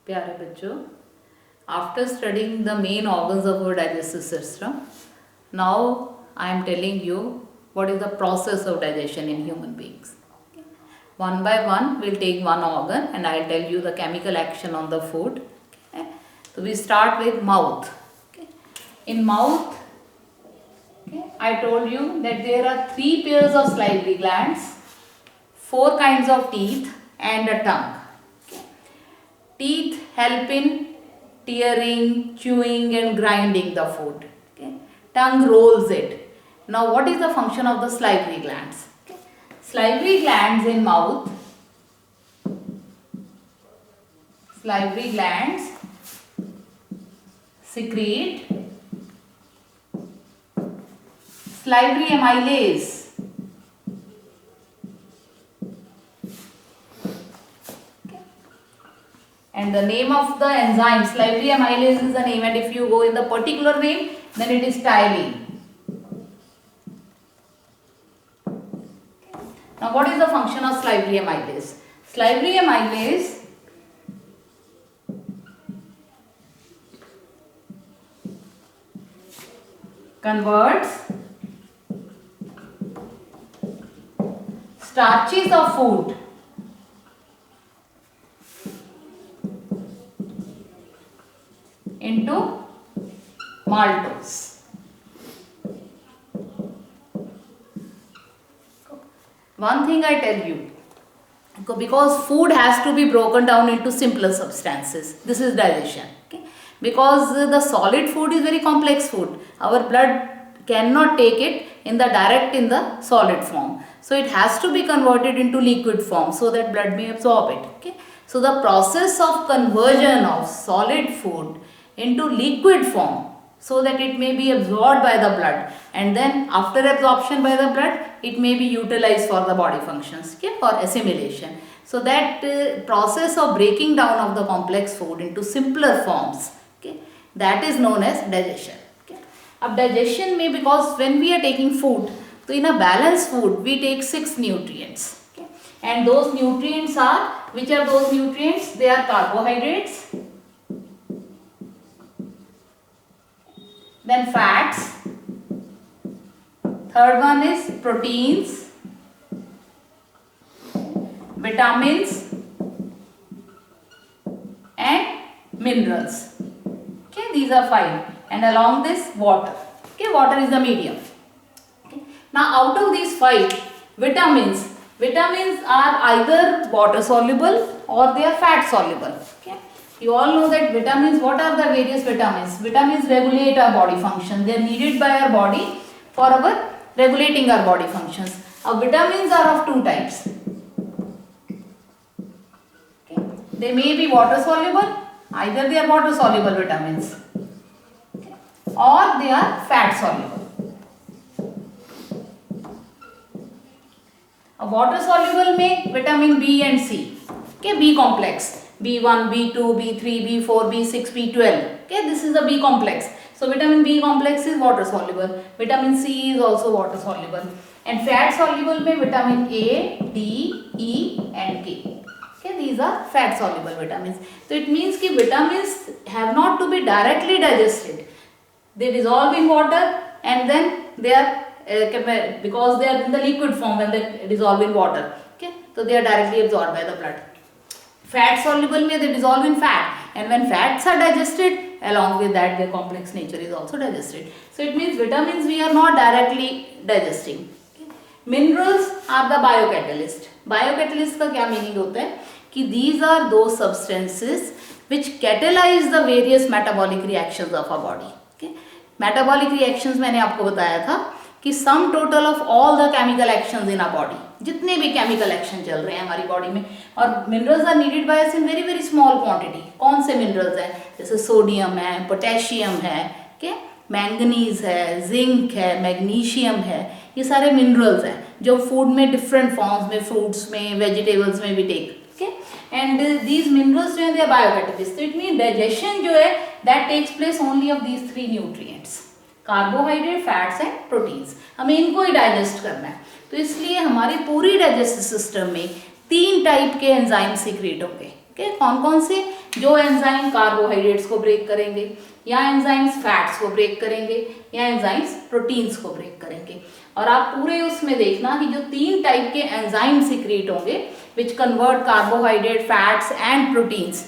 प्यारे बच्चों, after studying the main organs of our digestive system, now I am telling you what is the process of digestion in human beings. One by one, we'll take one organ and I'll tell you the chemical action on the food. Okay. So we start with mouth. Okay. In mouth, okay, I told you that there are 3 pairs of salivary glands, 4 kinds of teeth and a tongue. Teeth help in tearing, chewing and grinding the food. Okay. Tongue rolls it. Now what is the function of the salivary glands? Okay. Salivary glands in mouth, salivary glands secrete salivary amylase. And the name of the enzyme, salivary amylase is the name, and if you go in the particular name, then it is ptyalin. Now what is the function of salivary amylase? Salivary amylase converts starches of food into maltose. One thing I tell you, because food has to be broken down into simpler substances. This is digestion. Okay? Because the solid food is very complex food. Our blood cannot take it in the solid form. So it has to be converted into liquid form so that blood may absorb it. Okay? So the process of conversion of solid food into liquid form so that it may be absorbed by the blood, and then after absorption by the blood it may be utilized for the body functions, okay, for assimilation. So that process of breaking down of the complex food into simpler forms, okay, that is known as digestion. Okay. Ab digestion may, because when we are taking food, so in a balanced food we take 6 nutrients, okay, and those nutrients are, which are those nutrients? They are carbohydrates, then fats, third one is proteins, vitamins and minerals. Okay, these are 5, and along this water. Okay, water is the medium. Okay. Now out of these 5, vitamins are either water soluble or they are fat soluble. Okay. You all know that vitamins, what are the various vitamins? Vitamins regulate our body function. They are needed by our body for our regulating our body functions. Vitamins are of 2 types. Okay. They may be water soluble, either they are water soluble vitamins, okay, or they are fat soluble. A water soluble may vitamin B and C. Okay, B complex. B1, B2, B3, B4, B6, B12. Okay, this is the B complex. So vitamin B complex is water soluble. Vitamin C is also water soluble. And fat soluble may vitamin A, D, E and K. Okay, these are fat soluble vitamins. So it means that vitamins have not to be directly digested. They dissolve in water and then they are because they are in the liquid form and they dissolve in water. Okay, so they are directly absorbed by the blood. Fat soluble may they dissolve in fat, and when fats are digested, along with that their complex nature is also digested. So it means vitamins we are not directly digesting. Okay. Minerals are the biocatalyst. Biocatalyst का क्या meaning होता है कि these are those substances which catalyze the various metabolic reactions of our body. Okay. Metabolic reactions मैंने आपको बताया था कि sum total of all the chemical actions in our body, जितने भी केमिकल एक्शन चल रहे हैं हमारी बॉडी में, और minerals are needed by us in very very small quantity. कौन से मिनरल्स हैं? जैसे सोडियम है, पोटेशियम है, के मैंगनीज है, जिंक है, मैग्नीशियम है, ये सारे मिनरल्स हैं जो फूड में डिफरेंट फॉर्म्स में, फ्रूट्स में, वेजिटेबल्स में भी टेक. एंड दीज मिनरल्स जो है दे आर बायोकैटालिस्ट. तो इट मीन डाइजेशन जो है that takes place only of these 3 nutrients, carbohydrate, fats and proteins. हमें इनको ही डाइजेस्ट करना है. तो इसलिए हमारी पूरी डाइजेस्टिव सिस्टम में 3 टाइप के एंजाइम सीक्रेट होंगे. के कौन कौन से, जो एंजाइम कार्बोहाइड्रेट्स को ब्रेक करेंगे, या एंजाइम्स फैट्स को ब्रेक करेंगे, या एंजाइम्स प्रोटीन्स को ब्रेक करेंगे। और आप पूरे उसमें देखना कि जो 3 टाइप के एंजाइम सीक्रेट होंगे which convert carbohydrate, fats and proteins,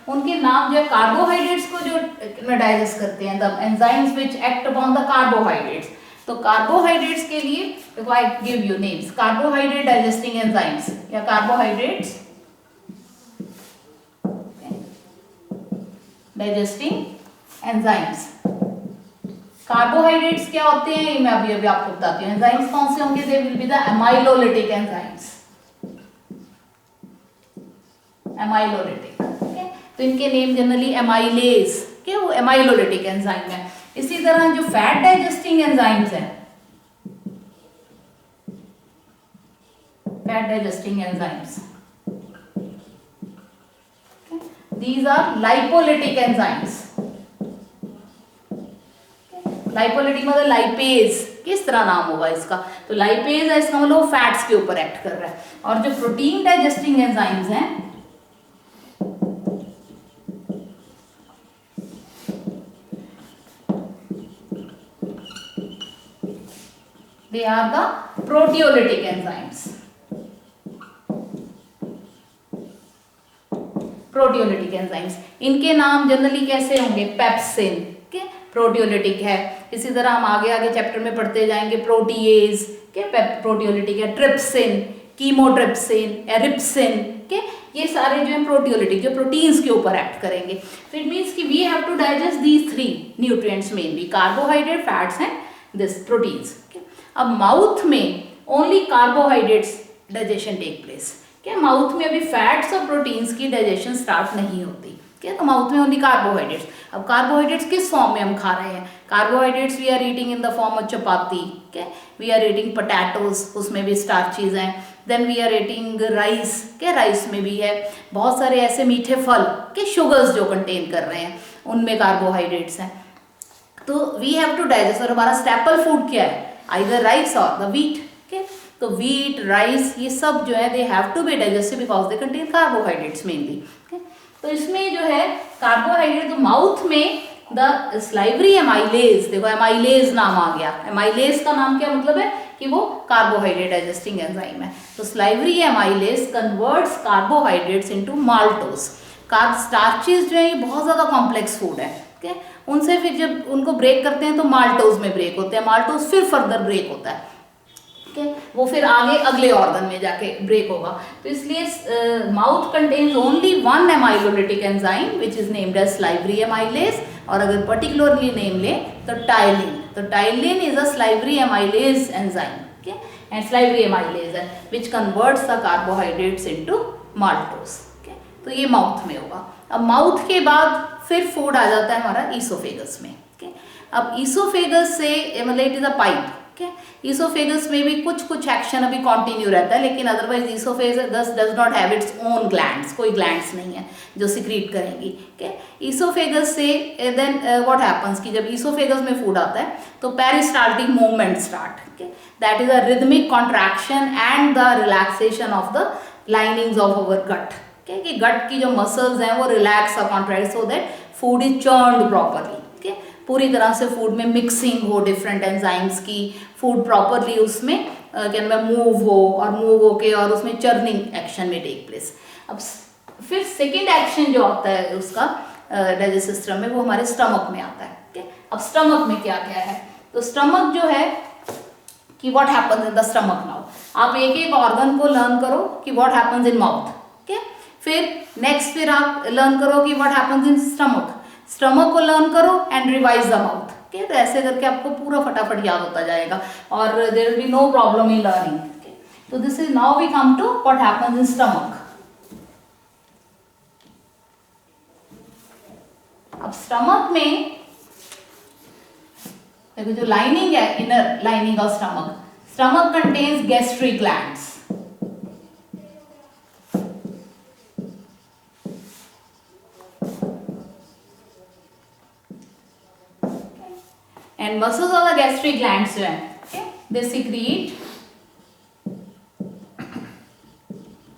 उनके नाम जो है, कार्बोहाइड्रेट्स को जो डाइजेस्ट करते हैं, the enzymes which act upon the carbohydrates. तो कार्बोहाइड्रेट्स के लिए देखो I give you names, carbohydrate digesting enzymes या कार्बोहाइड्रेट्स डाइजेस्टिंग एंजाइम्स। कार्बोहाइड्रेट्स क्या होते हैं ये मैं अभी आपको बताती हूँ। एंजाइम्स कौन से होंगे, they will be the amylolytic enzymes, amylolytic. तो इनके नेम जनरली एमाइलेज, क्या वो एमाइलोलिटिक एंजाइम है। इसी तरह जो फैट डाइजेस्टिंग एंजाइम्स हैं, fat digesting enzymes, these are lipolytic enzymes। लाइपोलिटिक मतलब लाइपेज, किस तरह नाम होगा इसका, तो लाइपेज है, इसका मतलब फैट्स के ऊपर एक्ट कर रहा है। और जो प्रोटीन डाइजेस्टिंग एंजाइम्स हैं, they are the proteolytic enzymes। Proteolytic enzymes, इनके नाम जनरली कैसे होंगे, पेप्सिन, के प्रोटियोलिटिक है। इसी तरह हम आगे आगे चैप्टर में पढ़ते जाएंगे, प्रोटीएज के प्रोटियोलिटिक है, ट्रिप्सिन, कीमोट्रिप्सिन, एरिप्सिन, के ये सारे जो है प्रोटियोलिटिक, जो प्रोटीन्स के ऊपर एक्ट करेंगे। तो इट मीन्स कि we have to digest these 3 nutrients mainly, carbohydrate, fats and this proteins. अब माउथ में only carbohydrates digestion take place, क्या माउथ में अभी फैट्स और प्रोटीन्स की डाइजेशन स्टार्ट नहीं होती, क्या तो माउथ में ओनली कार्बोहाइड्रेट्स। अब कार्बोहाइड्रेट्स किस फॉर्म में हम खा रहे हैं, carbohydrates we are eating in the form of chapati, क्या वी आर ईटिंग पोटैटोज, उसमें भी स्टार्चेज हैं, then we are eating rice, क्या राइस में भी है, बहुत सारे ऐसे मीठे फल के शुगर्स जो कंटेन कर रहे हैं उनमें कार्बोहाइड्रेट्स हैं। तो वी हैव टू डाइजेस्ट, और हमारा स्टेपल फूड क्या है, आइदर राइस और द व्हीट, okay? तो व्हीट, राइस, ये सब जो है they have to be digested because they contain carbohydrates mainly. तो इसमें जो है कार्बोहाइड्रेट, तो माउथ में द स्लाइवरी एमाइलेज, देखो एमाइलेज नाम आ गया, एमाइलेज का नाम क्या मतलब है कि वो कार्बोहाइड्रेट डाइजेस्टिंग एंजाइम है। तो salivary amylase converts carbohydrates into maltose. Starches जो है ये बहुत ज्यादा कॉम्प्लेक्स फूड है, ठीक है, उनसे फिर जब उनको ब्रेक करते हैं तो माल्टोज में ब्रेक होते हैं, माल्टोज फिर फर्दर ब्रेक होता है, ठीक है, वो फिर आगे अगले ऑर्गन में जाके ब्रेक होगा। तो इसलिए mouth contains only 1 amylolytic enzyme which is named as salivary amylase, और अगर पर्टिकुलरली नेम ले तो टाइलिन, तो ptyalin is a salivary amylase enzyme, ठीक है, एंड स्लाइवरी एमाइलेज है which converts the carbohydrates into maltose, ठीक है। तो ये माउथ में होगा। अब माउथ के बाद फिर फूड आ जाता है हमारा ईसोफेगस में, ठीक है। अब ईसोफेगस से मतलब इट इज अ पाइप, ठीक है, ईसोफेगस में भी कुछ एक्शन अभी कंटिन्यू रहता है, लेकिन otherwise oesophagus does not have its own glands, कोई ग्लैंड्स नहीं है जो सिक्रीट करेंगी, ठीक है। ईसोफेगस से देन व्हाट हैपेंस कि जब ईसोफेगस में फूड आता है तो पेरिस्टाल्टिक मूवमेंट स्टार्ट, ठीक है, that is a rhythmic contraction and the relaxation of the linings of our gut, ठीक है, कि गट की जो मसल्स हैं वो रिलैक्स और contract so that food is churned properly, ठीक है, पूरी तरह से फूड में मिक्सिंग हो डिफरेंट एंजाइम्स की, फूड प्रॉपरली उसमें क्या मूव हो, और मूव होके और उसमें चर्निंग एक्शन में टेक प्लेस। अब फिर सेकेंड एक्शन जो आता है उसका डाइजेस्टिव सिस्टम में, वो हमारे स्टमक में आता है, ठीक है। अब स्टमक में क्या क्या है, तो स्टमक जो है कि what happens in the stomach now, आप एक एक ऑर्गन को लर्न करो कि व्हाट हैपेंस इन माउथ, ठीक है, फिर नेक्स्ट फिर आप लर्न करो कि what happens in stomach, stomach को लर्न करो एंड रिवाइज द माउथ, ठीक है, तो ऐसे करके आपको पूरा फटाफट याद होता जाएगा और there will be no problem in learning, ठीक है। तो this is now we come to what happens in stomach. अब स्टमक में देखो जो लाइनिंग है, inner lining of stomach, stomach contains gastric glands, and muscles of the gastric glands जो है, okay, they secrete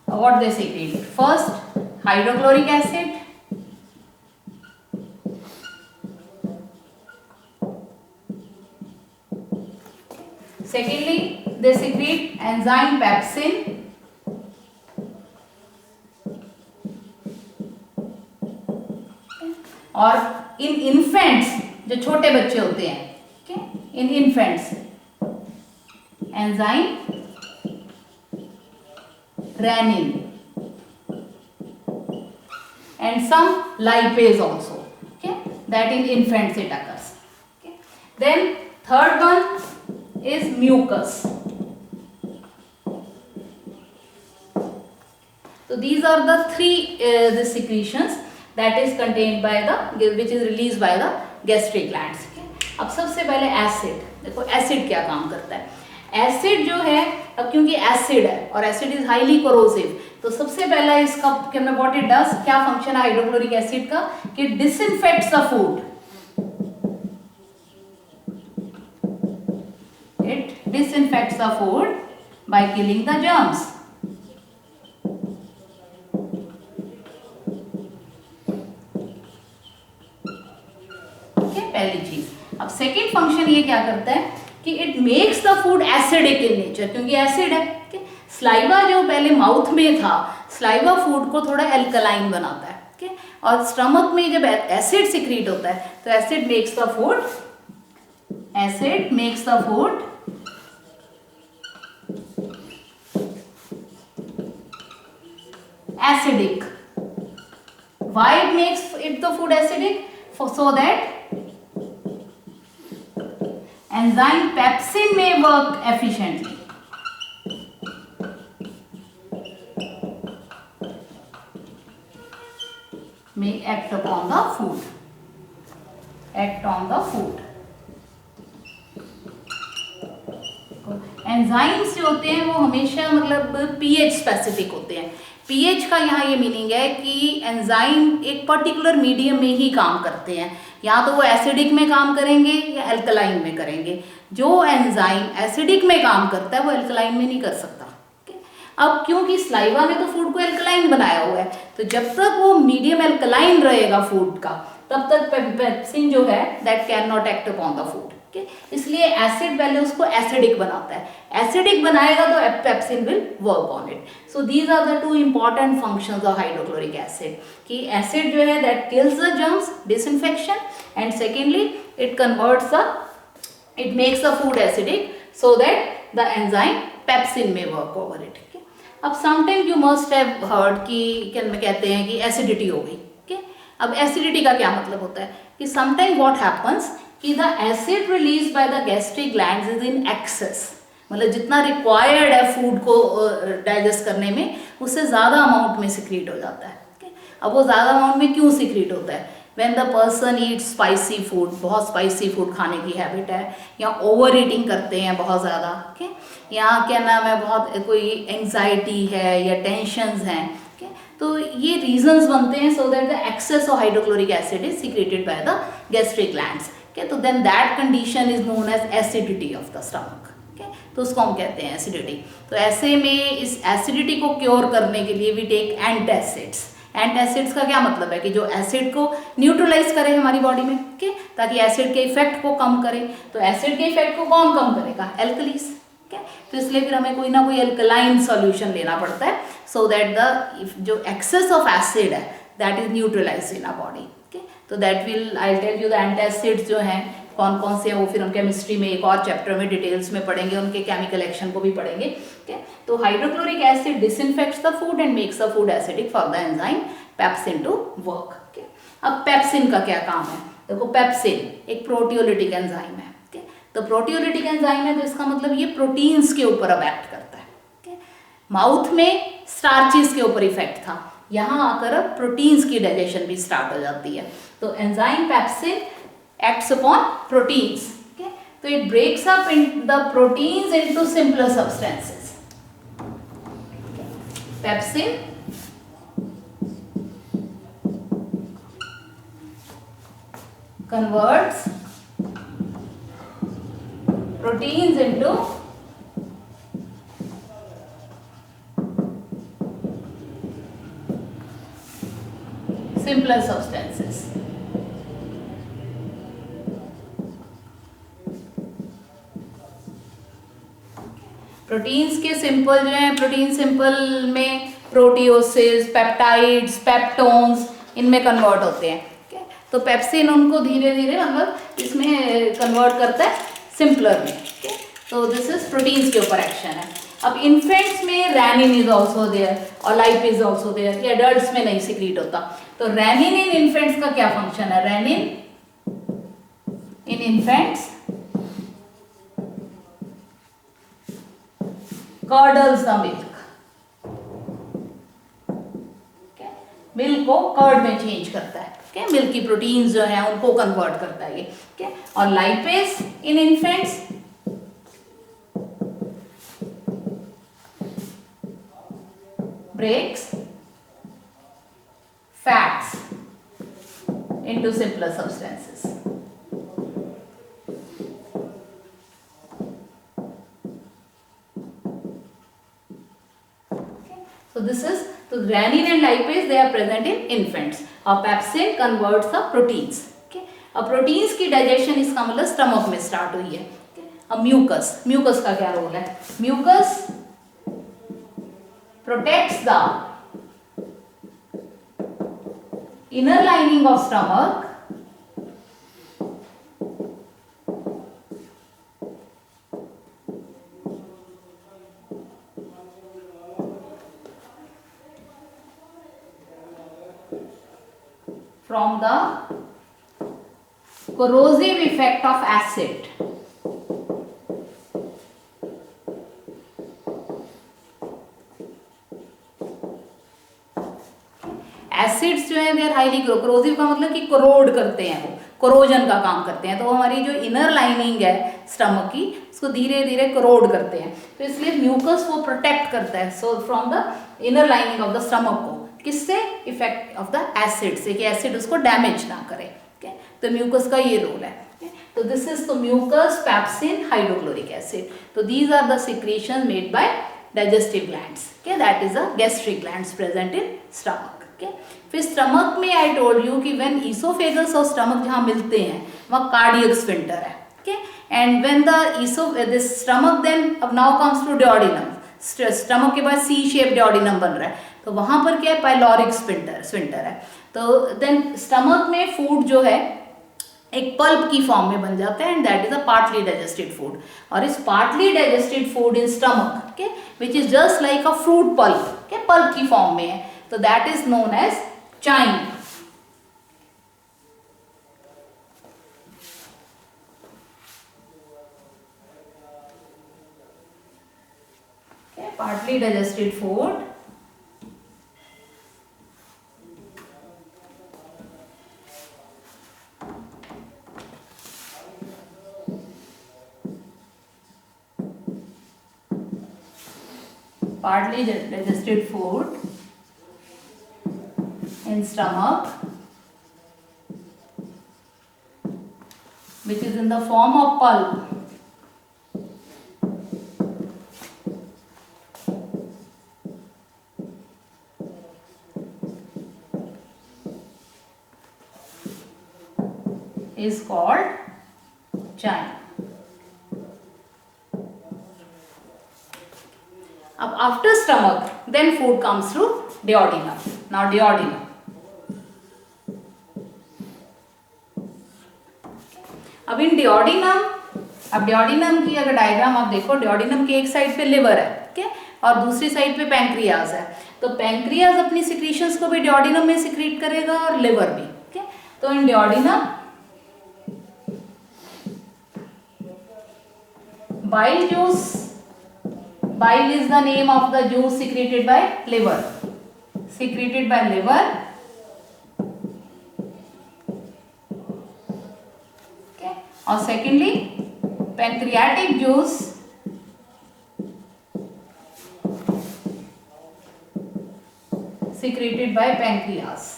what they secrete, first hydrochloric acid, secondly they secrete enzyme pepsin, और in infants जो छोटे बच्चे होते हैं, in infants enzyme rennin and some lipase also, okay, that in infants it occurs, okay. Then third one is mucus. So these are the three the secretions that is contained by the which is released by the gastric glands, okay. अब सबसे पहले acid, देखो acid क्या काम करता है। Acid जो है, अब क्योंकि एसिड है और एसिड इज हाईली कोरोसिव, तो सबसे पहला इसका व्हाट इट डज, क्या फंक्शन है हाइड्रोक्लोरिक एसिड का, कि disinfects the food, it disinfects the food by killing the germs. पहली चीज। अब सेकेंड फंक्शन ये क्या करता है कि it makes the food acidic in nature, क्योंकि एसिड है। स्लाइवा जो पहले माउथ में था, स्लाइवा फूड को थोड़ा एल्कलाइन बनाता है, okay? और स्टमक में जब एसिड सिक्रीट होता है तो acid makes the food acidic. Why it makes it the food acidic? So that enzyme pepsin may work efficiently. May act upon the food. Act on the food. Enzymes जो होते हैं वो हमेशा मतलब pH specific होते हैं। PH का यहाँ ये मीनिंग है कि एंजाइम एक पर्टिकुलर मीडियम में ही काम करते हैं, या तो वो एसिडिक में काम करेंगे या एल्कलाइन में करेंगे। जो एंजाइम एसिडिक में काम करता है वो एल्कलाइन में नहीं कर सकता। अब क्योंकि स्लाइवा ने तो फूड को एल्कलाइन बनाया हुआ है, तो जब तक वो मीडियम एल्कलाइन रहेगा फूड का, तब तक पेप्सिन जो है that can not act upon the food. इसलिए एसिड पहले उसको एसिडिक बनाता है, एसिडिक बनाएगा तो pepsin will work on it. So these are the two important functions of hydrochloric acid, कि एसिड जो है that kills the germs, disinfection, and secondly it converts the, it makes the food acidic so that the enzyme pepsin में work over it. अब sometime you must have heard कि कहते हैं कि acidity हो गई, okay? अब एसिडिटी का क्या मतलब होता है कि समटाइम व्हाट हैपन्स कि the acid release by the gastric glands is in excess, मतलब जितना रिक्वायर्ड है फूड को डाइजेस्ट करने में उससे ज़्यादा अमाउंट में सिक्रीट हो जाता है, okay? अब वो ज़्यादा अमाउंट में क्यों सिक्रीट होता है? When the person eat spicy food, बहुत स्पाइसी फूड खाने की हैबिट है, या ओवर ईटिंग करते हैं बहुत ज़्यादा, okay? या क्या नाम है, बहुत कोई एंजाइटी है या टेंशन्स हैं, okay? तो ये रीजंस बनते हैं so that the excess of hydrochloric acid is secreted by the gastric glands, okay? तो then that condition is known as acidity of the stomach, okay? तो उसको हम कहते हैं एसिडिटी। तो ऐसे में इस एसिडिटी को क्योर करने के लिए वी टेक एंटासिड्स। एंटासिड्स का क्या मतलब है कि जो एसिड को न्यूट्रलाइज करे हमारी बॉडी में, okay? ताकि एसिड के इफेक्ट को कम करे। तो एसिड के इफेक्ट को कौन कम करेगा? एल्कलीस, okay? तो इसलिए फिर हमें कोई ना कोई एल्कलाइन सॉल्यूशन लेना पड़ता है सो दैट द जो एक्सेस ऑफ एसिड है that is neutralize in our body, okay? तो that will I tell you the antacids जो हैं कौन कौन से हैं, वो फिर हम केमिस्ट्री में एक और चैप्टर में डिटेल्स में पढ़ेंगे, उनके केमिकल एक्शन को भी पढ़ेंगे, okay? तो hydrochloric acid disinfects the food and makes the food acidic for the enzyme pepsin to work, okay? अब पेप्सिन का क्या काम है? देखो पेप्सिन एक प्रोटियोलिटिक एंजाइम है, okay? तो प्रोटियोलिटिक एंजाइम है तो इसका मतलब ये प्रोटीन्स के ऊपर अब एक्ट करता है, okay? माउथ में स्टार्चेस के ऊपर इफेक्ट था, यहाँ आकर अब प्रोटीन्स की डाइजेशन भी स्टार्ट हो जाती है। तो enzyme pepsin acts upon proteins, okay? So it breaks up in the proteins into simpler substances, okay? Pepsin converts proteins into simpler substances. Proteins के सिंपल जो है, प्रोटीन सिंपल में प्रोटियोसिस, पेप्टाइड्स, पेप्टोन्स इनमें कन्वर्ट होते हैं. तो पेप्सिन उनको धीरे धीरे मतलब इसमें कन्वर्ट करता है सिंपलर में. तो दिस इज प्रोटीन्स के ऊपर एक्शन है. अब इन्फेंट्स में रेनिन इज ऑल्सो देयर और लाइप इज ऑल्सो देयर. ये एडल्ट्स में नहीं सिक्रीट होता. तो रेनिन इन इन्फेंट्स का क्या फंक्शन है? Rennin in infants curdles the milk. Milk को कर्ड में चेंज करता है. मिल्क की प्रोटीन्स जो है उनको कन्वर्ट करता है ये. और lipase in infants breaks fats into simpler substances. So this is, so renin and lipase they are present in infants. और pepsin converts the proteins. Okay. अब proteins की digestion इसका मतलब stomach में start हुई है. Okay. अब mucus का क्या रोल है? Mucus protects the inner lining of stomach from the corrosive effect of acid. Acids जो है दे आर हाईली कोरोसिव का मतलब कि कोरोड करते हैं, वो कोरोजन का काम करते हैं. तो हमारी जो इनर लाइनिंग है स्टमक की उसको धीरे धीरे कोरोड करते हैं. तो इसलिए म्यूकस वो प्रोटेक्ट करता है so from the inner lining of the stomach को. किससे? इफेक्ट ऑफ द एसिड से, कि एसिड उसको डैमेज ना करे. तो म्यूकस का ये रोल है. तो दिस इज तो म्यूकस, पेप्सिन, हाइड्रोक्लोरिक एसिड. तो these are the secretion made by digestive glands. That is a gastric glands present in stomach. फिर स्टमक में आई टोल्ड यू कि व्हेन ईसोफेगस और स्टमक जहाँ मिलते हैं वहाँ कार्डियक स्फिंक्टर है. And when the this stomach then अब now comes to duodenum. Stomach के बाद सी शेप डियोडिनम बन रहा है. तो वहाँ पर क्या है? पाइलोरिक स्फिंक्टर है. तो देन स्टमक में फूड जो है एक पल्प की फॉर्म में बन जाता है and that is a partly digested food. और इस partly digested food in stomach which is just like a fruit pulp, pulp की फॉर्म में है. तो that is known as chyme. Partly digested food in stomach which is in the form of pulp. Is called chyme. अब after stomach then food comes through duodenum. Now duodenum. अब इन डियोडिनम, अब डियोडिनम की अगर diagram आप देखो, डियोडिनम की एक साइड पे लिवर है, ठीक है, और दूसरी साइड पे पैंक्रियाज है. तो पैंक्रियाज अपनी सिक्रीशंस को भी डियोडिनम में सिक्रीट करेगा और लिवर भी. ठीक है. तो इन डियोडिनम bile juice, bile is the name of the juice secreted by liver, secreted by liver. Okay. Or secondly pancreatic juice secreted by pancreas.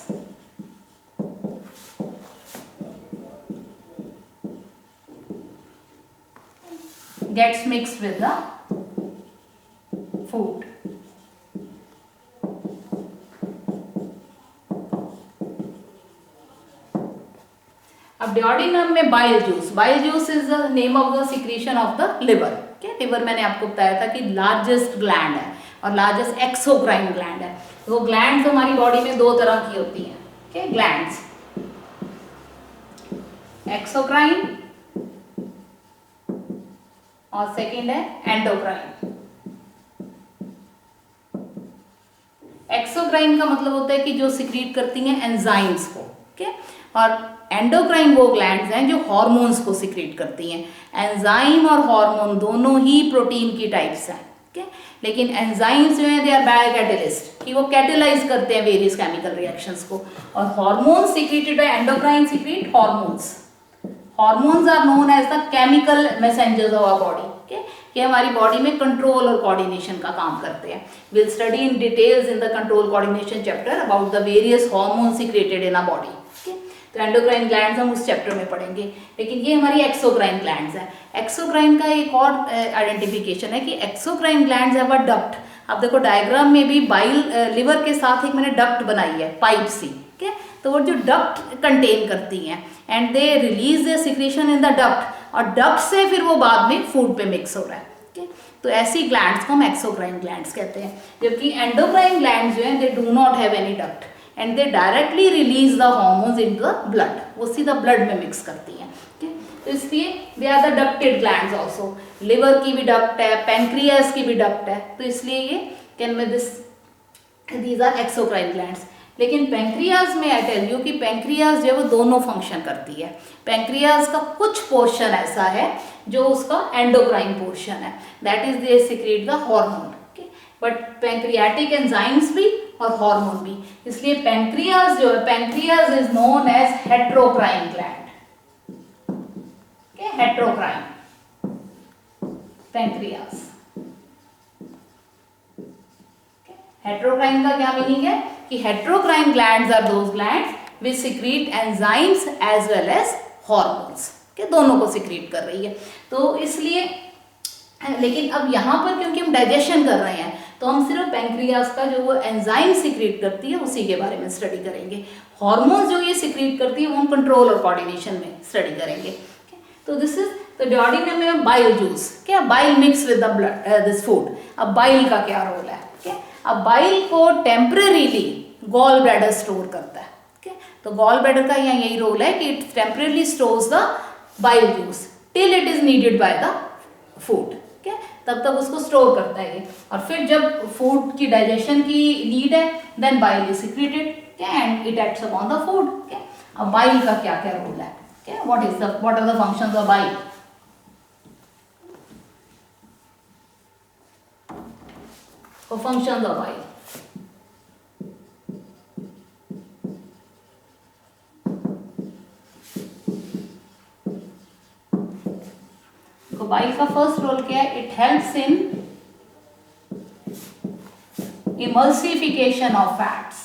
Gets mixed with the food. अब डिओडिनम में bile juice is the name of the secretion of the liver. Liver मैंने आपको बताया था कि largest gland है और largest exocrine gland है। वो ग्लैंड्स हमारी बॉडी में दो तरह की होती हैं, ग्लैंड्स, एक्सोक्राइन और सेकेंड है एंडोक्राइन। एक्सोक्राइन का मतलब होता है कि जो सिक्रीट करती हैं एंजाइम्स को, और एंडोक्राइन वो ग्लैंड्स हैं जो हार्मोन्स को सिक्रीट करती हैं। एंजाइम और हार्मोन दोनों ही प्रोटीन की टाइप्स हैं, लेकिन एंजाइम्स जो हैं दे आर बाय कैटलिस्ट, कि वो कैटेलाइज करते हैं वेरियस केमिकल रिएक्शंस को, और hormones secreted by endocrine secrete hormones. Hormones are known as the chemical messengers of our body, कि हमारी बॉडी में कंट्रोल और कोऑर्डिनेशन का काम करते हैं। Will study in details in the control coordination chapter about the various hormones secreted in our body. तो endocrine glands हम उस चैप्टर में पढ़ेंगे, लेकिन ये हमारी एक्सोक्राइन ग्लैंड्स हैं। एक्सोक्राइन का एक और आइडेंटिफिकेशन है कि exocrine glands have a duct. अब देखो डायग्राम में भी बाइल लिवर के साथ एक मैंने डक्ट बनाई है, पाइप सी, तो वो जो डक्ट कंटेन करती हैं and they release the secretion in the duct, और डक्ट से फिर वो बाद में फूड पे मिक्स हो रहा है। तो ऐसी ग्लैंड्स को हम एक्सोक्राइन ग्लैंड्स कहते हैं, जबकि एंडोक्राइन ग्लैंड्स जो हैं they do not have any duct and they directly release the hormones in the blood, वो सीधा ब्लड में मिक्स करती हैं। तो इसलिए they are the ducted glands also. Liver की भी डक्ट है, पैंक्रियास की भी डक्ट है, तो इसलिए ये कैन में दीज आर एक्सोक्राइन ग्लैंड्स। लेकिन पैंक्रियाज में आई टेल यू कि पैंक्रियाज जो है वो दोनों फंक्शन करती है। पैंक्रियाज का कुछ पोर्शन ऐसा है जो उसका एंडोक्राइन पोर्शन है, that is they secrete the hormone, but pancreatic enzymes भी और हार्मोन भी। इसलिए पैंक्रियाज जो है, pancreas is known as heterocrine gland, heterocrine pancreas. Heterocrine का क्या मीनिंग है कि heterocrine glands are those glands which secrete enzymes as well as hormones, के दोनों को सिक्रीट कर रही है। तो इसलिए, लेकिन अब यहाँ पर क्योंकि हम डाइजेशन कर रहे हैं तो हम सिर्फ पैंक्रियाज का जो वो एंजाइम सिक्रीट करती है उसी के बारे में स्टडी करेंगे। हार्मोन्स जो ये सिक्रीट करती है वो हम कंट्रोल और कोऑर्डिनेशन में स्टडी करेंगे। तो दिस इज द डिओडिनम में बाइल जूस, क्या bile mix with the blood this food. अब बाइल का क्या रोल है, अब बाइल को टेम्परेरीली गॉल ब्लैडर स्टोर करता है, तो गॉल ब्लैडर का यहाँ यही रोल है कि it temporarily stores the bile juice till it is needed by the food, तब तक उसको स्टोर करता है। और फिर जब फूड की डाइजेशन की नीड है then bile is secreted and it acts upon the food. अब बाइल का क्या क्या रोल है, what are the functions of bile? So functions of bile. तो बाइल का फर्स्ट रोल क्या है, it helps in emulsification of fats.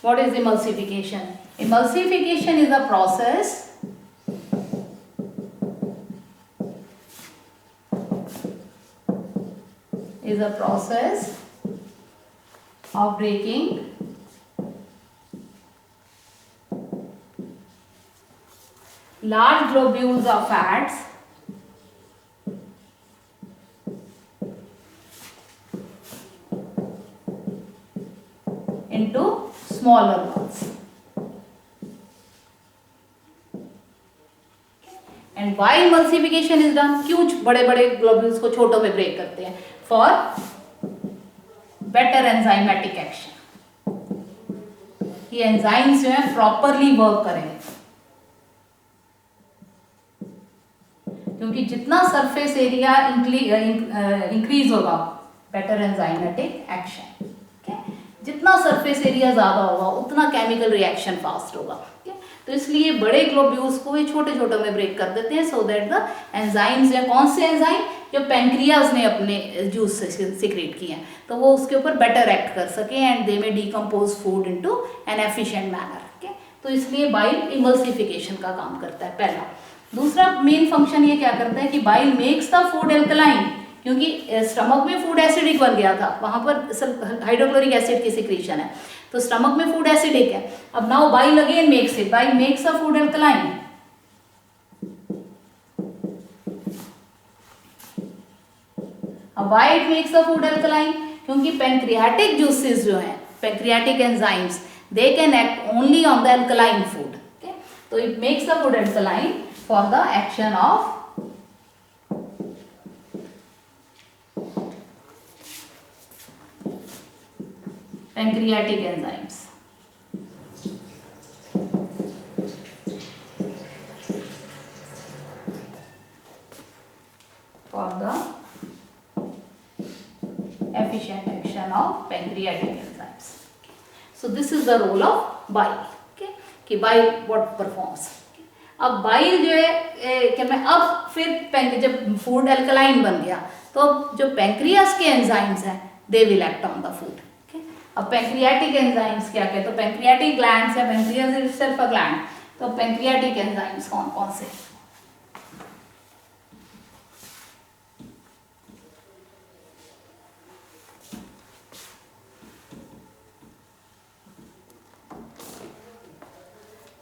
What is emulsification? Emulsification is a process of breaking large globules of fats into smaller ones. And why emulsification is done? क्यों बड़े बड़े globules को छोटों में break करते हैं? For better enzymatic action, ये enzymes जो है प्रॉपरली वर्क करें, क्योंकि जितना सरफेस एरिया इंक्रीज होगा बेटर एंजाइमेटिक एक्शन, जितना सरफेस एरिया ज्यादा होगा उतना केमिकल रिएक्शन फास्ट होगा। तो इसलिए बड़े ग्लोब्यूल्स को ये छोटे छोटे में ब्रेक कर देते हैं सो दैट द एंजाइम्स या कौन से एंजाइम जो पैंक्रियाज ने अपने जूस से सिक्रेट किए हैं तो वो उसके ऊपर बेटर एक्ट कर सके एंड दे में decompose food into an efficient manner. तो इसलिए बाइल इमल्सिफिकेशन का काम करता है पहला। दूसरा मेन फंक्शन ये क्या करता है कि bile makes the food alkaline क्योंकि स्टमक में फूड एसिडिक बन गया था, वहां पर हाइड्रोक्लोरिक एसिड की सिक्रीशन है, तो स्टमक में फूड एसिडिक है। अब now bile again makes it, bile makes a food alkaline. अब why it makes a food alkaline? क्योंकि पैंक्रियाटिक जूसेस जो हैं, pancreatic enzymes, they can act only on the alkaline food. Okay, तो it makes the food alkaline for the action of pancreatic enzymes. For the efficient action of pancreatic enzymes. So this is the role of bile. Okay, कि bile what performs. अब bile जो है क्या मैं अब फिर जब फूड अल्कलाइन बन गया तो जो पैंक्रियास के एंजाइम्स हैं they will act on the food. अब पैंक्रियाटिक एंजाइम्स क्या कहते हैं? तो पैंक्रियाटिक ग्लैंड्स या pancreas is itself a gland, तो पैंक्रियाटिक एंजाइम्स कौन कौन से?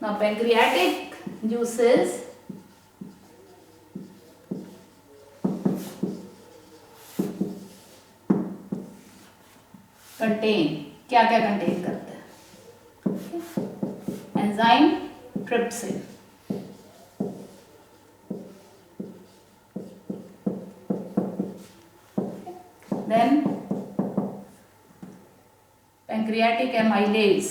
Now pancreatic juices contain, क्या क्या कंटेन करते हैं? Enzyme trypsin, then pancreatic amylase,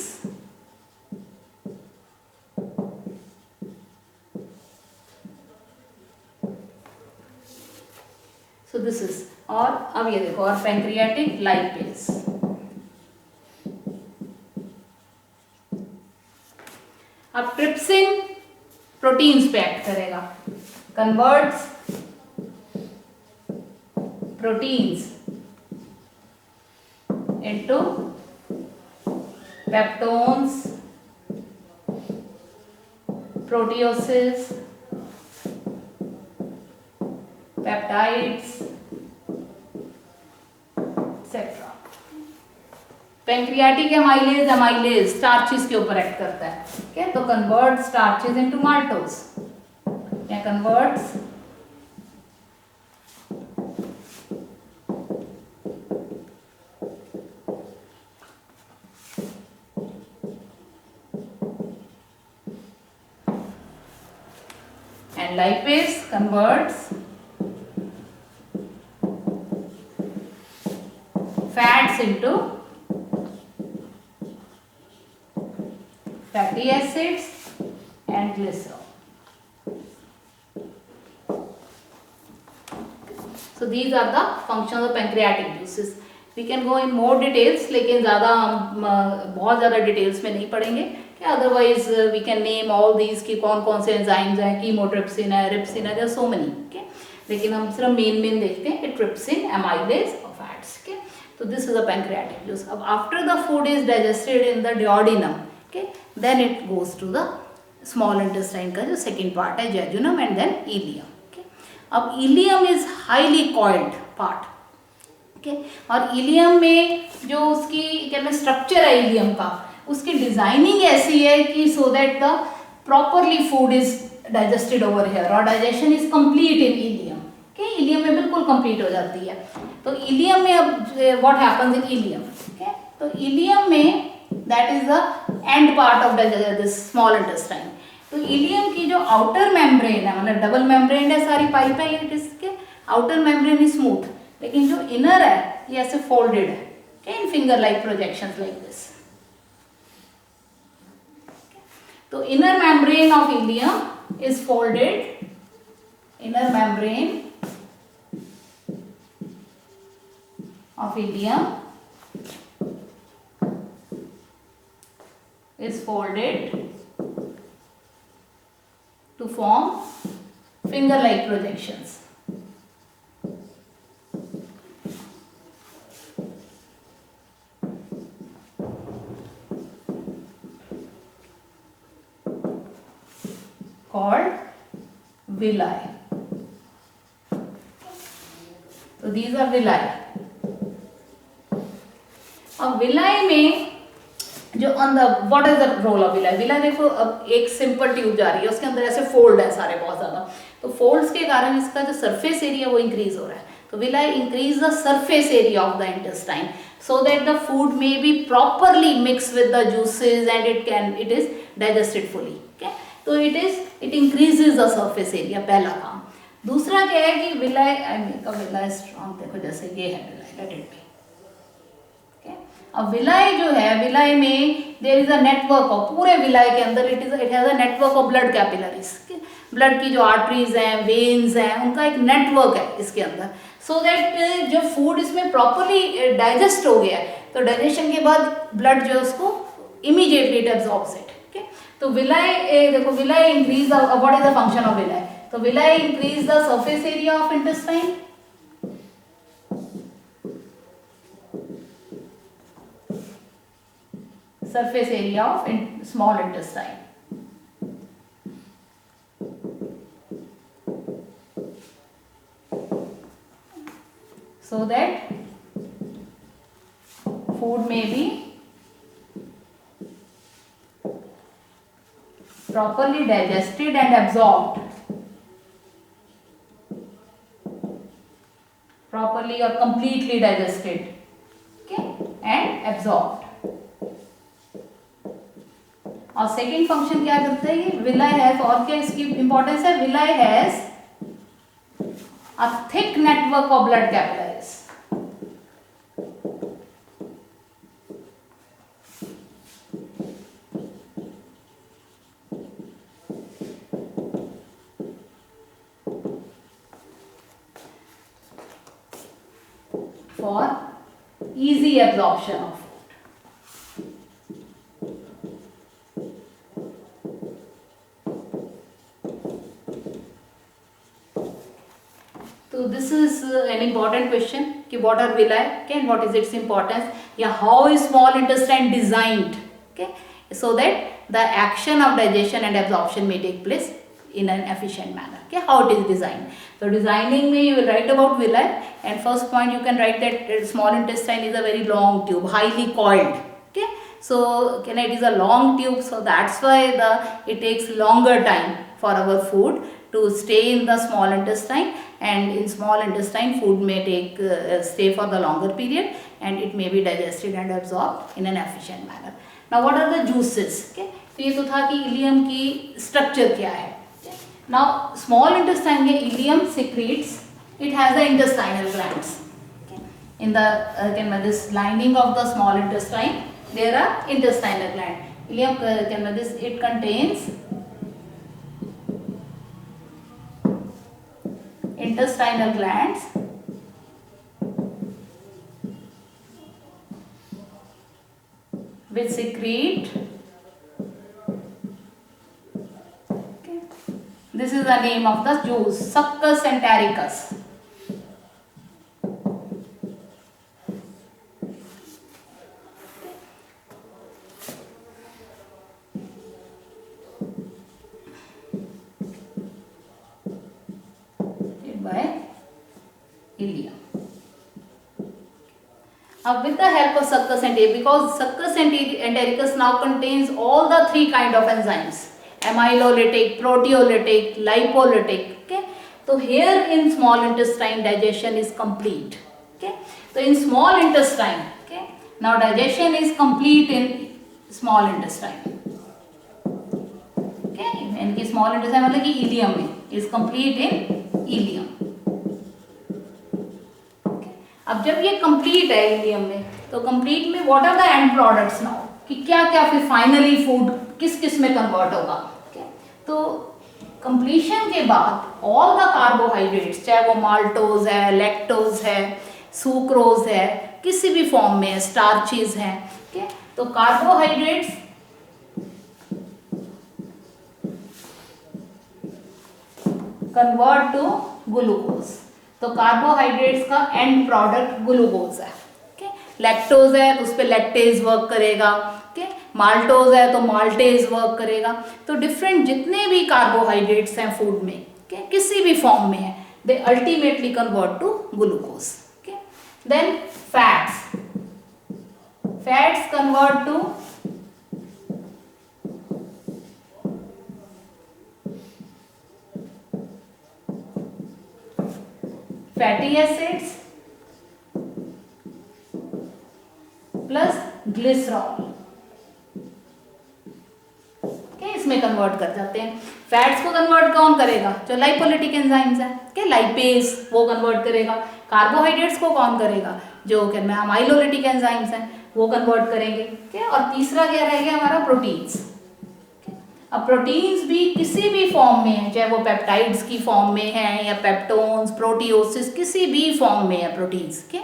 so this is, और अब ये देखो, और पैंक्रियाटिक लाइपेज। अब ट्रिप्सिन प्रोटीन्स पे एक्ट करेगा, converts proteins into peptones, proteoses, peptides etcetera. Pancreatic amylase starches के ऊपर एक्ट करता है, ठीक है, तो कन्वर्ट स्टार्चेस इनटू माल्टोज या converts and lipase converts fats into fatty acids and glycerol. So these are the functions of pancreatic juices. We can go in more details, लेकिन ज़्यादा हम बहुत ज़्यादा डिटेल्स में नहीं पढ़ेंगे कि otherwise we can name all these कि कौन कौन से एंजाइम्स हैं, कीमोट्रिप्सिन है, रिप्सिन है, देयर सो मेनी। ओके, लेकिन हम सिर्फ मेन देखते हैं कि ट्रिप्सिन, एमाइलेज और फैट्स। ओके, तो this is a pancreatic juice. अब after the food is digested in the duodenum, okay, then it goes to the small intestine का जो सेकेंड पार्ट है, jejunum and then ileum. Okay, अब ileum is highly coiled part. Okay, और ileum में जो उसकी क्या मैं स्ट्रक्चर है इलियम का, उसकी डिजाइनिंग ऐसी है कि so that the properly food is digested over here और digestion is complete in ileum. Okay, ileum में बिल्कुल कंप्लीट हो जाती है। तो इलियम में अब what happens in ileum? Okay, तो इलियम में that is the end part of this small intestine. तो इलियम की जो आउटर मेम्ब्रेन है, मतलब डबल मेम्ब्रेन है, सारी पाइप है, इट इसके आउटर मेम्ब्रेन इज स्मूथ, लेकिन जो इनर है ये ऐसे फोल्डेड है, okay, in finger like projections like this. तो inner membrane of ileum is folded, inner membrane of ileum is folded to form finger like projections. Called villi. तो तो these are villi. अब villi में जो what is the role of villi? Villi देखो, अब एक simple tube जा रही है, उसके अंदर ऐसे फोल्ड है सारे बहुत ज्यादा, तो फोल्ड्स के कारण इसका जो सरफेस एरिया वो इंक्रीज हो रहा है। तो villi increase the surface area of the intestine so that the food may be properly mixed with the juices and it is digested fully. Okay, तो it increases the surface area, पहला काम। दूसरा क्या है कि villi, I make a villi strong, देखो जैसे ये है villi, let it be. Okay, अब विलाई जो है, विलाई में there is a network of, पूरे विलाई के अंदर it has a network of blood capillaries. Blood की जो आर्टरीज हैं, वेन्स हैं, उनका एक नेटवर्क है इसके अंदर, सो दैट जब फूड इसमें प्रॉपरली डाइजेस्ट हो गया है तो डाइजेशन के बाद ब्लड जो है उसको immediately it absorbs it. Okay, तो विलाई देखो, villi increase the, what is the function of villi? तो villi increase the surface area of intestine, surface area of small intestine, so that food may be properly digested and absorbed, properly or completely digested, okay, and absorbed। और second function क्या करता है ये villi has, और क्या इसकी importance है? Villi has a thick network of blood capillaries, for easy absorption of food। So this is an important question कि what are villi, okay, and what is its importance, या how is small intestine designed, okay, so that the action of digestion and absorption may take place in an efficient manner, okay, how it is designed। So designing में you will write about villi, and first point you can write that small intestine is a very long tube, highly coiled, okay, so it is a long tube, so that's why it takes longer time for our food to stay in the small intestine, and in small intestine food may take stay for the longer period and it may be digested and absorbed in an efficient manner। Now what are the juices, okay, तो ये तो था कि ilium की structure क्या है। Now small intestine के ilium secretes, it has the intestinal glands, okay, in the this lining of the small intestine there are intestinal gland, ileum this it contains intestinal glands which secrete, okay, this is the name of the juice, succus entericus। by ileum। With the help of succus entericus, because succus entericus now contains all the three kind of enzymes, amylolytic, proteolytic, lipolytic, okay, so here in small intestine digestion is complete, okay, so in small intestine, okay, now digestion is complete in small intestine, okay, इनकी small intestine मतलब कि ileum में is complete in ileum। अब जब ये complete है ilium में, तो कंप्लीट में what are the end products now, कि क्या क्या फिर फाइनली फूड किस किस में कन्वर्ट होगा, तो कंप्लीशन के बाद ऑल द कार्बोहाइड्रेट्स, चाहे वो माल्टोज है, लैक्टोज है, सुक्रोज है, किसी भी फॉर्म में स्टार्चेज हैं, okay? तो कार्बोहाइड्रेट्स कन्वर्ट टू ग्लूकोज, तो कार्बोहाइड्रेट्स का एंड प्रोडक्ट ग्लूकोज है, okay? लैक्टोज है तो उस पर लैक्टेज वर्क करेगा, okay? माल्टोज है तो माल्टेज वर्क करेगा, तो डिफरेंट जितने भी कार्बोहाइड्रेट्स हैं फूड में, okay? किसी भी फॉर्म में है, they ultimately convert to glucose. Then fats. Fats convert to fatty acids plus glycerol. इसमें कन्वर्ट कर जाते हैं। फैट्स को कन्वर्ट कौन करेगा? जो लाइपोलिटिक एंजाइम्स है, क्या लाइपेज वो कन्वर्ट करेगा। कार्बोहाइड्रेट्स को कौन करेगा? जो क्या में अमाइलोलिटिक एंजाइम्स हैं वो कन्वर्ट करेंगे। क्या? और तीसरा क्या रह गया हमारा? प्रोटीन्स। अब प्रोटीन्स भी किसी भी फॉर्म में है, चाहे वो पेप्टाइड्स की फॉर्म में है या पेप्टोन्स, प्रोटियोसिस, किसी भी फॉर्म में है प्रोटीन्स। के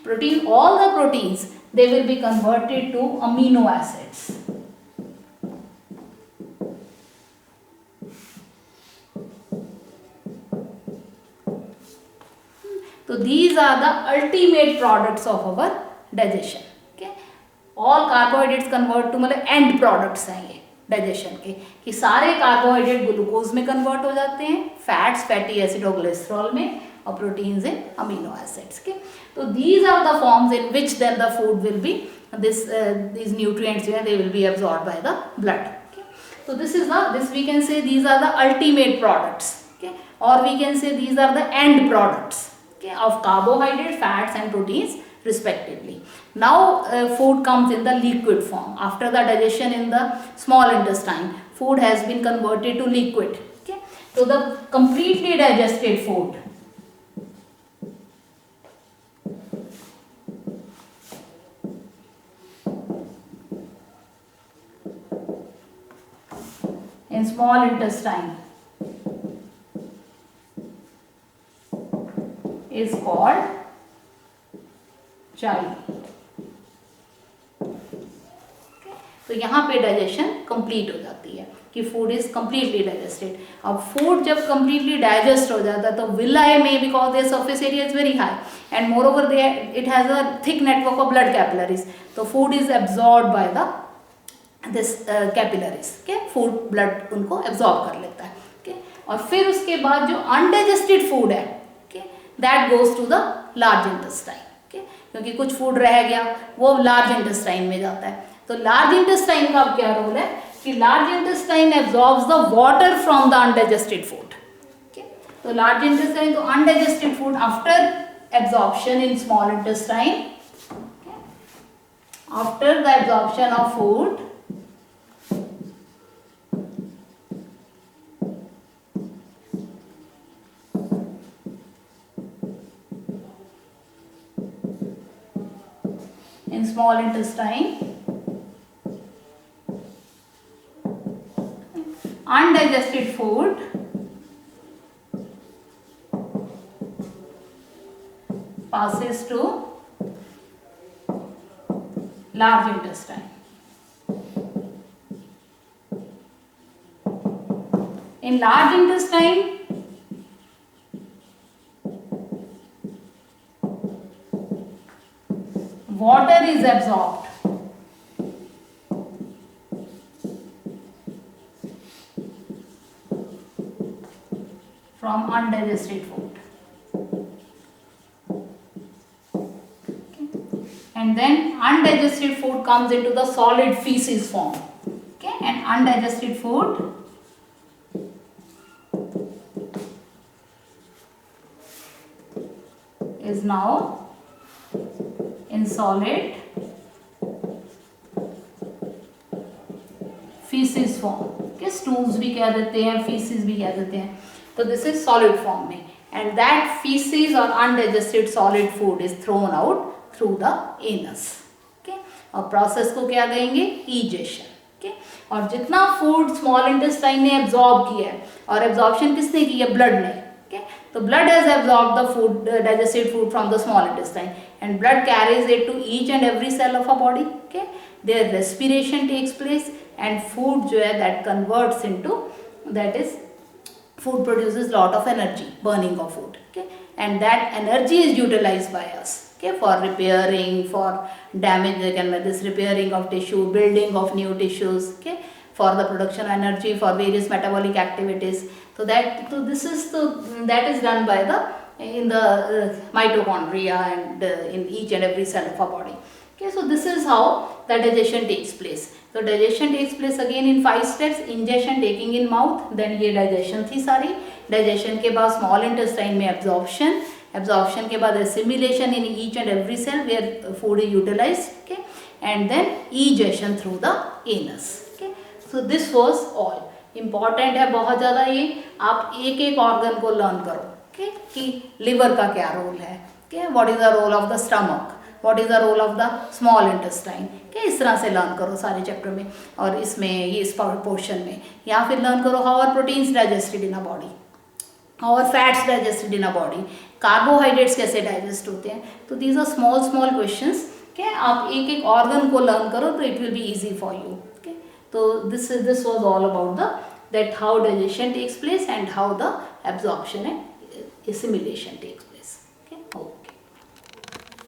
protein, all the proteins they will be converted to amino acids. So these are the ultimate products of our digestion. Okay, all carbohydrates convert to मतलब end products हैं ये डाइजेशन के, कि सारे कार्बोहाइड्रेट ग्लूकोज में convert हो जाते हैं, फैट्स फैटी एसिड और ग्लिसरॉल में, और प्रोटीन्स इन अमीनो एसिड्स के। तो these are the forms in which then the food will be these nutrients, they will be absorbed by the blood. Okay, so this we can say these are the ultimate products. Okay, or we can say these are the end products, okay, of carbohydrate, fats and proteins respectively. Now food comes in the liquid form. After the digestion in the small intestine, food has been converted to liquid. Okay, so the completely digested food, in small intestine is called chyme. तो यहाँ पे digestion complete हो जाती है कि food is completely digested. अब food जब completely digest हो जाता है तो विलाई में, because their surface area is very high and more it has a thick network of blood capillaries, तो food is absorb by the this capillaries के, food blood उनको एब्जॉर्ब कर लेता है। okay? और फिर उसके बाद जो अनडाइजेस्टेड फूड है, that goes to the large intestine. क्योंकि कुछ फूड रह गया वो लार्ज इंटेस्टाइन में जाता है। तो लार्ज इंटेस्टाइन का अब क्या रोल है कि large intestine absorbs the water from the undigested food. तो लार्ज इंटेस्टाइन, तो undigested food after absorption in small intestine, after the absorption of food, in small intestine, undigested food passes to large intestine. In large intestine, water is absorbed from undigested food. Okay. And then undigested food comes into the solid feces form. Okay, and undigested food is now in solid feces form। के stools भी कह देते हैं, feces भी कह देते हैं। तो this is solid form में, and that feces or undigested solid food is thrown out through the anus। okay? और process को क्या कहेंगे? egestion। okay? और जितना फूड स्मॉल इंटेस्टाइन ने एब्जॉर्ब किया है, और एब्जॉर्प्शन किसने की है? ब्लड ने। So blood has absorbed the food, digested food from the small intestine, and blood carries it to each and every cell of a body. Okay, their respiration takes place, and food जो है that converts into, that is, food produces lot of energy, burning of food. Okay, and that energy is utilized by us. Okay, for repairing, for damage, this repairing of tissue, building of new tissues. Okay, for the production of energy, for various metabolic activities. So that is done by the in the mitochondria and in each and every cell of our body. Okay, so this is how the digestion takes place. So digestion takes place again in 5 steps. Ingestion taking in mouth, then ये digestion थी सारी. Digestion के बाद small intestine में absorption. Absorption के बाद assimilation in each and every cell where food is utilized. Okay, and then egestion through the anus. Okay, so this was all. Important है बहुत ज़्यादा ये. आप एक एक organ को learn करो. Okay, कि liver का क्या role है. Okay, what is the role of the stomach? What is the role of the small intestine? क्या इस तरह से लर्न करो सारे चैप्टर में और इसमें ये इस पोर्शन में, या फिर लर्न करो how are proteins digested in a body, how are fats digested in a body, carbohydrates कैसे डाइजेस्ट होते हैं. तो these are small small questions. क्या आप एक एक ऑर्गन को लर्न करो तो it will be easy for you. Okay, तो this was all about the that how digestion takes place and how the absorption and assimilation takes